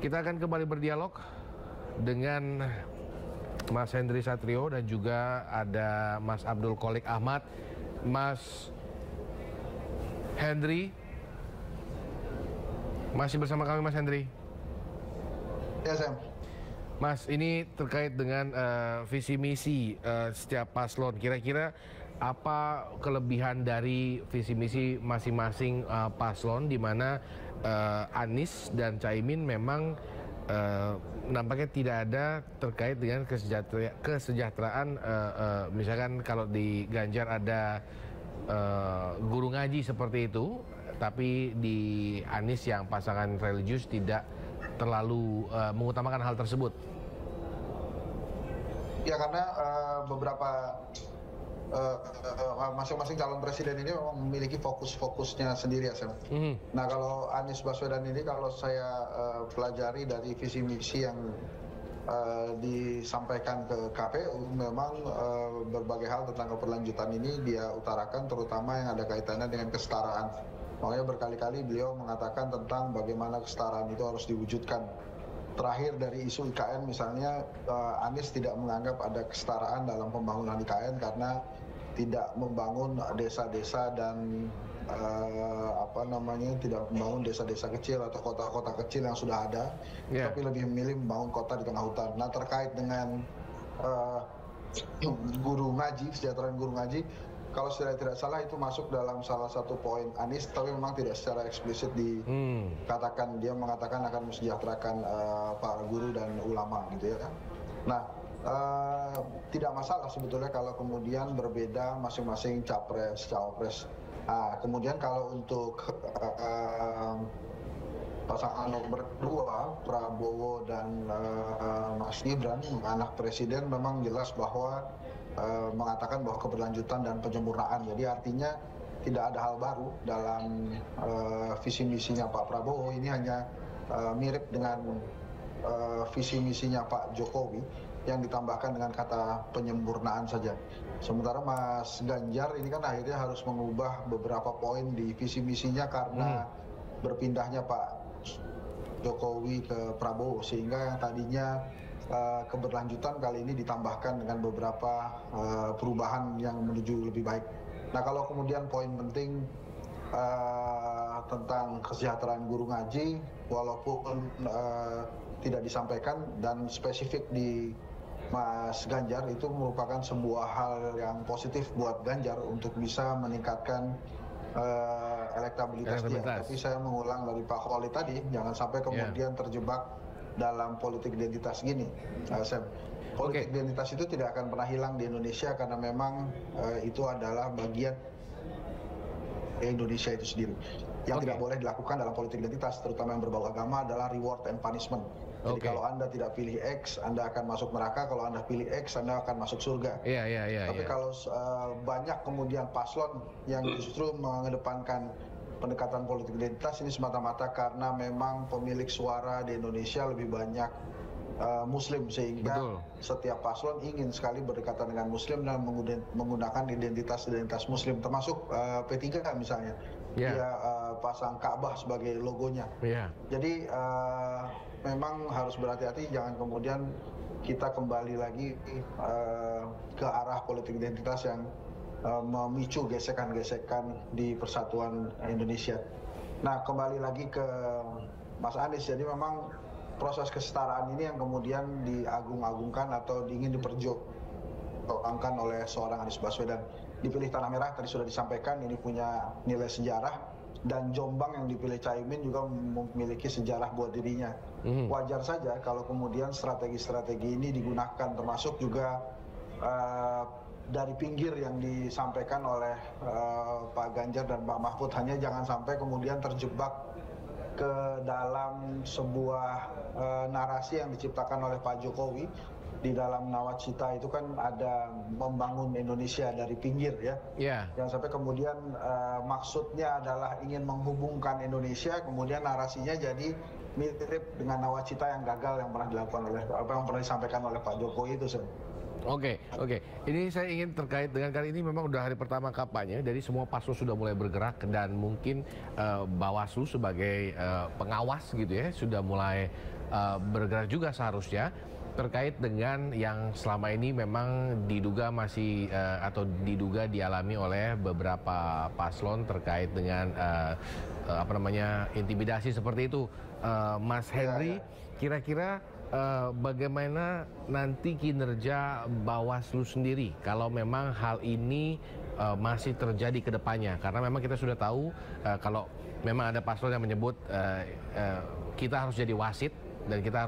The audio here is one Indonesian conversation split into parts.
Kita akan kembali berdialog dengan Mas Hendry Satrio dan juga ada Mas Abdul Qolik Ahmad. Mas Hendry, masih bersama kami Mas Hendry? Ya, Sam. Mas, ini terkait dengan visi misi setiap paslon. Kira-kira apa kelebihan dari visi misi masing-masing paslon, di mana Anies dan Caimin memang nampaknya tidak ada terkait dengan kesejahteraan. Misalkan kalau di Ganjar ada guru ngaji seperti itu, tapi di Anies yang pasangan religius tidak terlalu mengutamakan hal tersebut. Ya, karena beberapa masing-masing calon presiden ini memang memiliki fokus-fokusnya sendiri ya, Sam. Nah, kalau Anies Baswedan ini, kalau saya pelajari dari visi misi yang disampaikan ke KPU, memang berbagai hal tentang keberlanjutan ini dia utarakan, terutama yang ada kaitannya dengan kesetaraan. Makanya berkali-kali beliau mengatakan tentang bagaimana kesetaraan itu harus diwujudkan. Terakhir dari isu IKN misalnya, Anies tidak menganggap ada kesetaraan dalam pembangunan IKN karena tidak membangun desa-desa dan tidak membangun desa-desa kecil atau kota-kota kecil yang sudah ada, tapi lebih memilih membangun kota di tengah hutan. Nah, terkait dengan guru ngaji, kesejahteraan guru ngaji, kalau saya tidak salah itu masuk dalam salah satu poin Anies, tapi memang tidak secara eksplisit dikatakan. Dia mengatakan akan mesejahterakan para guru dan ulama gitu ya. Nah, tidak masalah sebetulnya kalau kemudian berbeda masing-masing capres, cawapres. Kemudian kalau untuk pasangan nomor 2, Prabowo dan Mas Gibran, anak presiden, memang jelas bahwa mengatakan bahwa keberlanjutan dan penyempurnaan. Jadi artinya tidak ada hal baru dalam visi misinya Pak Prabowo. Ini hanya mirip dengan visi misinya Pak Jokowi yang ditambahkan dengan kata penyempurnaan saja. Sementara Mas Ganjar ini kan akhirnya harus mengubah beberapa poin di visi misinya karena berpindahnya Pak Jokowi ke Prabowo, sehingga yang tadinya keberlanjutan kali ini ditambahkan dengan beberapa perubahan yang menuju lebih baik. Nah, kalau kemudian poin penting tentang kesejahteraan guru ngaji, walaupun tidak disampaikan dan spesifik di Mas Ganjar, itu merupakan sebuah hal yang positif buat Ganjar untuk bisa meningkatkan elektabilitas dia. Tapi saya mengulang dari Pak Qolik tadi, jangan sampai kemudian terjebak dalam politik identitas gini, Sam. Politik identitas itu tidak akan pernah hilang di Indonesia karena memang itu adalah bagian Indonesia itu sendiri. Yang tidak boleh dilakukan dalam politik identitas, terutama yang berbau agama, adalah reward and punishment. Jadi kalau Anda tidak pilih X, Anda akan masuk neraka. Kalau Anda pilih X, Anda akan masuk surga. Tapi kalau banyak kemudian paslon yang justru mengedepankan pendekatan politik identitas, ini semata-mata karena memang pemilik suara di Indonesia lebih banyak Muslim, sehingga setiap paslon ingin sekali berdekatan dengan Muslim dan menggunakan identitas Muslim, termasuk P3 misalnya. Dia pasang Ka'bah sebagai logonya. Jadi memang harus berhati-hati, jangan kemudian kita kembali lagi ke arah politik identitas yang memicu gesekan-gesekan di persatuan Indonesia. Nah, kembali lagi ke Mas Anies, jadi memang proses kesetaraan ini yang kemudian diagung-agungkan atau ingin diperjuangkan oleh seorang Anies Baswedan. Dipilih Tanah Merah tadi sudah disampaikan, ini punya nilai sejarah, dan Jombang yang dipilih Caimin juga memiliki sejarah buat dirinya. Wajar saja kalau kemudian strategi-strategi ini digunakan, termasuk juga dari pinggir yang disampaikan oleh Pak Ganjar dan Pak Mahfud. Hanya jangan sampai kemudian terjebak ke dalam sebuah narasi yang diciptakan oleh Pak Jokowi. Di dalam nawacita itu kan ada membangun Indonesia dari pinggir ya. Jangan sampai kemudian maksudnya adalah ingin menghubungkan Indonesia, kemudian narasinya jadi mirip dengan nawacita yang gagal yang pernah dilakukan oleh yang pernah disampaikan oleh Pak Jokowi itu. Oke. Ini saya ingin terkait dengan kali ini memang udah hari pertama kampanye, jadi semua paslon sudah mulai bergerak dan mungkin Bawaslu sebagai pengawas gitu ya sudah mulai bergerak juga seharusnya terkait dengan yang selama ini memang diduga masih atau diduga dialami oleh beberapa paslon terkait dengan intimidasi seperti itu. Mas Henry, kira-kira bagaimana nanti kinerja Bawaslu sendiri kalau memang hal ini masih terjadi ke depannya? Karena memang kita sudah tahu kalau memang ada paslon yang menyebut kita harus jadi wasit dan kita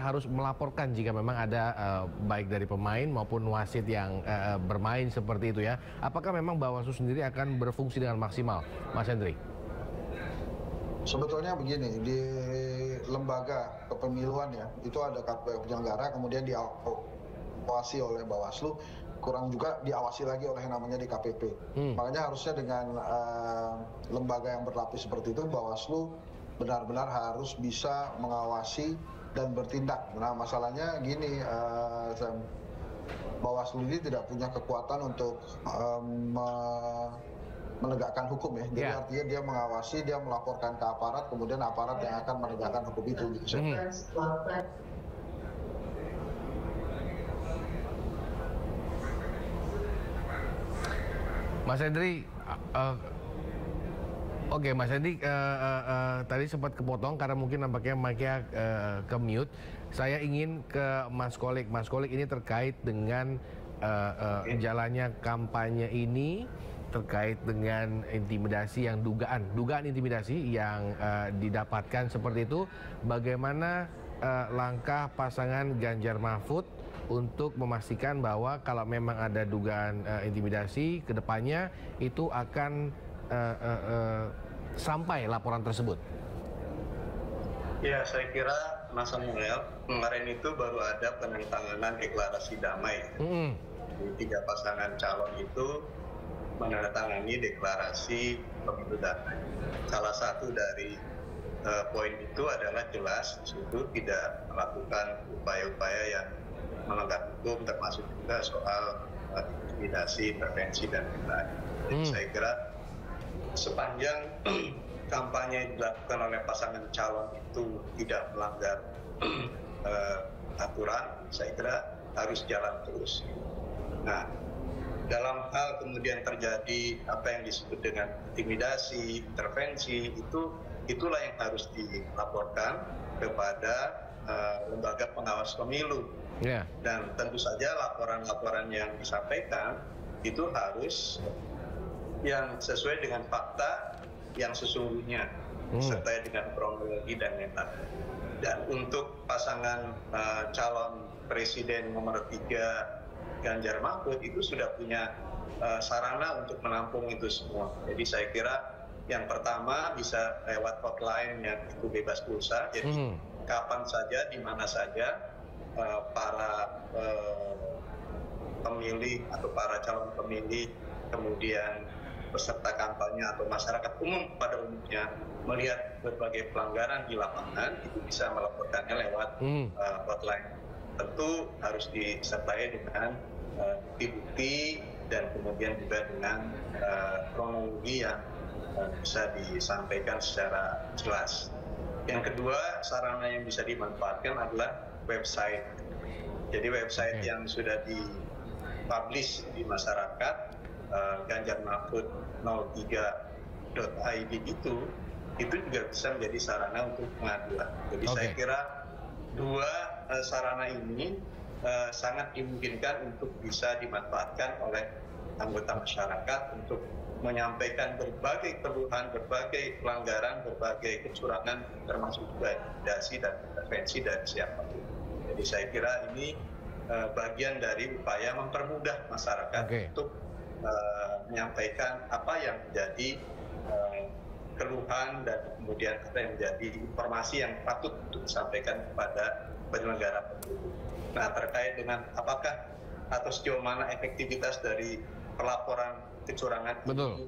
harus melaporkan jika memang ada baik dari pemain maupun wasit yang bermain seperti itu ya. Apakah memang Bawaslu sendiri akan berfungsi dengan maksimal, Mas Hendri? Sebetulnya begini, di lembaga kepemiluan ya, itu ada KPU penyelenggara, kemudian diawasi oleh Bawaslu, kurang juga diawasi lagi oleh yang namanya DKPP. Makanya harusnya dengan lembaga yang berlapis seperti itu, Bawaslu benar-benar harus bisa mengawasi dan bertindak. Nah, masalahnya gini, Bawaslu ini tidak punya kekuatan untuk menegakkan hukum ya. Jadi artinya dia mengawasi, dia melaporkan ke aparat, kemudian aparat yang akan menegakkan hukum itu. Gitu. Mas Hendri, oke, Mas Hendri, tadi sempat kepotong karena mungkin nampaknya mic-nya ke mute. Saya ingin ke Mas Kolik. Mas Kolik, ini terkait dengan jalannya kampanye ini, terkait dengan intimidasi yang dugaan intimidasi yang didapatkan seperti itu. Bagaimana langkah pasangan Ganjar Mahfud untuk memastikan bahwa kalau memang ada dugaan intimidasi ke depannya itu akan sampai laporan tersebut? Ya, saya kira Mas Samuel, kemarin itu baru ada penandatanganan deklarasi damai. Tiga pasangan calon itu menandatangani deklarasi pemilu damai. Salah satu dari poin itu adalah jelas di situ tidak melakukan upaya-upaya yang melanggar hukum, termasuk juga soal intimidasi, intervensi dan lain-lain. Saya kira sepanjang kampanye yang dilakukan oleh pasangan calon itu tidak melanggar aturan, saya kira harus jalan terus. Nah, dalam hal kemudian terjadi apa yang disebut dengan intimidasi, intervensi, itulah yang harus dilaporkan kepada lembaga pengawas pemilu. Dan tentu saja laporan-laporan yang disampaikan itu harus yang sesuai dengan fakta yang sesungguhnya, serta dengan kronologi dan lain-lain. Dan untuk pasangan calon presiden nomor 3 Ganjar Mahfud itu sudah punya sarana untuk menampung itu semua. Jadi saya kira yang pertama bisa lewat hotline yang itu bebas pulsa. Jadi kapan saja, di mana saja para pemilih atau para calon pemilih, kemudian peserta kampanye atau masyarakat umum pada umumnya melihat berbagai pelanggaran di lapangan, itu bisa melaporkannya lewat hotline. Tentu harus disertai dengan bukti dan kemudian juga dengan kronologi yang bisa disampaikan secara jelas. Yang kedua, sarana yang bisa dimanfaatkan adalah website. Jadi website yang sudah dipublish di masyarakat, ganjarmahfud03.id itu juga bisa menjadi sarana untuk pengaduan. Jadi saya kira dua sarana ini sangat dimungkinkan untuk bisa dimanfaatkan oleh anggota masyarakat untuk menyampaikan berbagai keluhan, berbagai pelanggaran, berbagai kecurangan, termasuk juga intimidasi dan intervensi dari siapapun. Jadi saya kira ini bagian dari upaya mempermudah masyarakat untuk menyampaikan apa yang menjadi keluhan dan kemudian apa yang menjadi informasi yang patut untuk disampaikan kepada penyelenggara pemilu. Nah, terkait dengan apakah atau sejauh mana efektivitas dari pelaporan kecurangan ini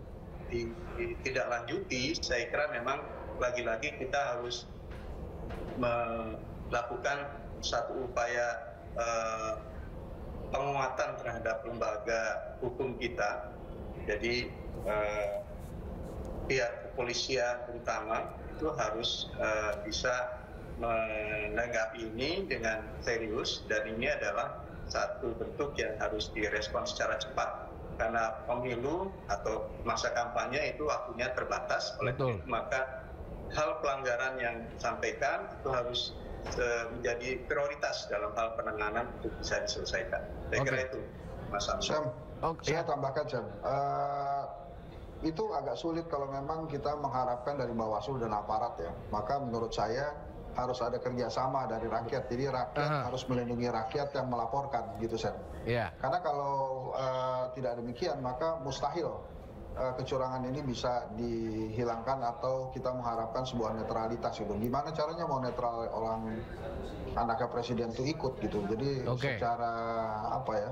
tidak lanjuti, saya kira memang lagi-lagi kita harus melakukan satu upaya penguatan terhadap lembaga hukum kita. Jadi pihak kepolisian terutama itu harus bisa menanggapi ini dengan serius, dan ini adalah satu bentuk yang harus direspon secara cepat, karena pemilu atau masa kampanye itu waktunya terbatas, oleh itu maka hal pelanggaran yang disampaikan itu harus menjadi prioritas dalam hal penanganan untuk bisa diselesaikan. Saya kira itu, Mas Sam. Saya tambahkan, Sam. Itu agak sulit kalau memang kita mengharapkan dari Bawaslu dan aparat ya. Maka menurut saya harus ada kerjasama dari rakyat. Jadi rakyat harus melindungi rakyat yang melaporkan, gitu, Sam. Karena kalau tidak demikian, maka mustahil kecurangan ini bisa dihilangkan atau kita mengharapkan sebuah netralitas gitu. Gimana caranya mau netral orang anaknya presiden itu ikut gitu. Jadi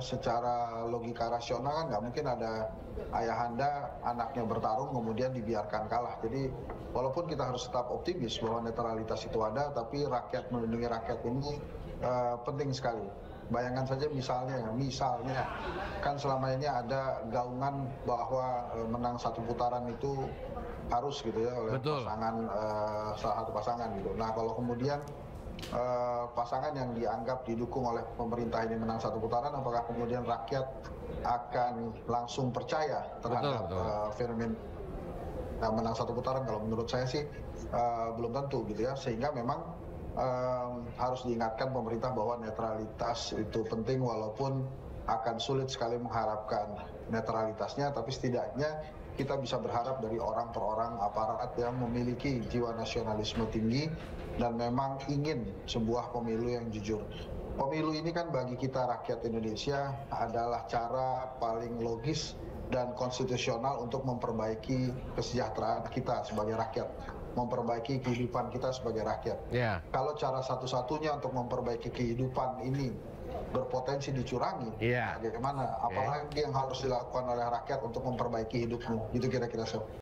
secara logika rasional kan nggak mungkin ada ayahanda anaknya bertarung kemudian dibiarkan kalah. Jadi walaupun kita harus tetap optimis bahwa netralitas itu ada, tapi rakyat melindungi rakyat ini penting sekali. Bayangkan saja misalnya kan selama ini ada gaungan bahwa menang satu putaran itu harus gitu ya oleh pasangan, salah satu pasangan gitu. Nah kalau kemudian pasangan yang dianggap didukung oleh pemerintah ini menang satu putaran, apakah kemudian rakyat akan langsung percaya terhadap fenomena menang satu putaran? Kalau menurut saya sih belum tentu gitu ya, sehingga memang harus diingatkan pemerintah bahwa netralitas itu penting, walaupun akan sulit sekali mengharapkan netralitasnya, tapi setidaknya kita bisa berharap dari orang per orang aparat yang memiliki jiwa nasionalisme tinggi dan memang ingin sebuah pemilu yang jujur. Pemilu ini kan bagi kita rakyat Indonesia adalah cara paling logis dan konstitusional untuk memperbaiki kesejahteraan kita sebagai rakyat, memperbaiki kehidupan kita sebagai rakyat. Kalau cara satu-satunya untuk memperbaiki kehidupan ini berpotensi dicurangi, bagaimana? Apalagi yang harus dilakukan oleh rakyat untuk memperbaiki hidupmu, gitu kira-kira.